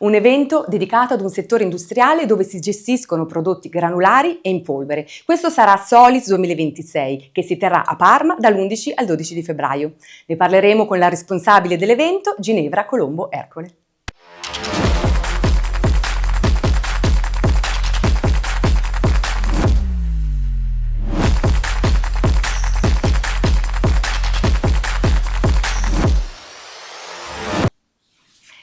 un evento dedicato ad un settore industriale dove si gestiscono prodotti granulari e in polvere. Questo sarà Solids 2026, che si terrà a Parma dall'11 al 12 di febbraio. Ne parleremo con la responsabile dell'evento, Ginevra Colombo Ercole.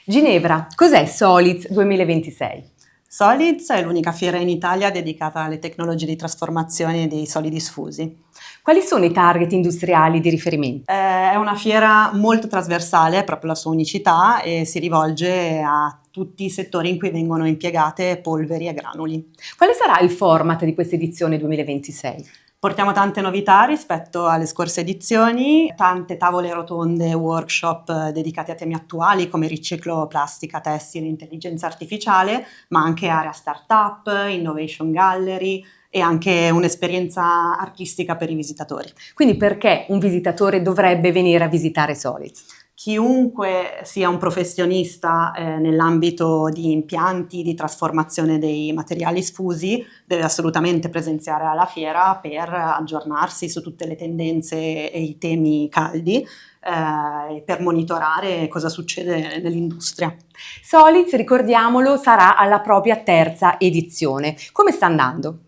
Ginevra, cos'è Solids 2026? Solids è l'unica fiera in Italia dedicata alle tecnologie di trasformazione dei solidi sfusi. Quali sono i target industriali di riferimento? È una fiera molto trasversale, è proprio la sua unicità, e si rivolge a tutti i settori in cui vengono impiegate polveri e granuli. Quale sarà il format di questa edizione 2026? Portiamo tante novità rispetto alle scorse edizioni, tante tavole rotonde e workshop dedicati a temi attuali come riciclo, plastica, tessile, intelligenza artificiale, ma anche area startup, innovation gallery e anche un'esperienza artistica per i visitatori. Quindi perché un visitatore dovrebbe venire a visitare Solids? Chiunque sia un professionista nell'ambito di impianti di trasformazione dei materiali sfusi deve assolutamente presenziare alla fiera per aggiornarsi su tutte le tendenze e i temi caldi e per monitorare cosa succede nell'industria. Solids, ricordiamolo, sarà alla propria terza edizione. Come sta andando?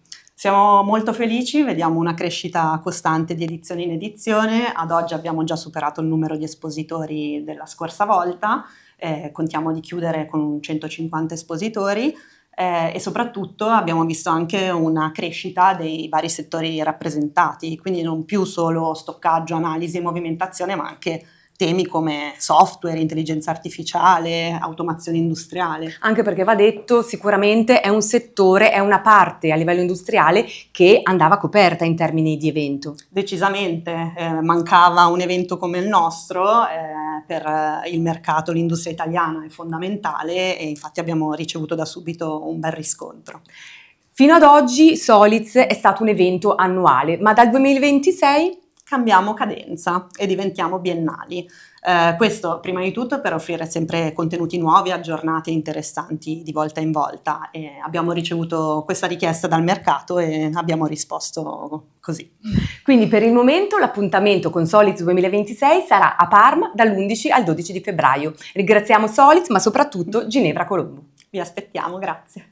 Siamo molto felici, vediamo una crescita costante di edizione in edizione. Ad oggi abbiamo già superato il numero di espositori della scorsa volta, contiamo di chiudere con 150 espositori e soprattutto abbiamo visto anche una crescita dei vari settori rappresentati, quindi non più solo stoccaggio, analisi e movimentazione, ma anche temi come software, intelligenza artificiale, automazione industriale. Anche perché va detto, sicuramente è un settore, è una parte a livello industriale che andava coperta in termini di evento. Decisamente, mancava un evento come il nostro, per il mercato, l'industria italiana è fondamentale e infatti abbiamo ricevuto da subito un bel riscontro. Fino ad oggi Solids è stato un evento annuale, ma dal 2026 cambiamo cadenza e diventiamo biennali. Questo prima di tutto per offrire sempre contenuti nuovi, aggiornati e interessanti di volta in volta. E abbiamo ricevuto questa richiesta dal mercato e abbiamo risposto così. Quindi per il momento l'appuntamento con Solids 2026 sarà a Parma dall'11 al 12 di febbraio. Ringraziamo Solids ma soprattutto Ginevra Colombo. Vi aspettiamo, grazie.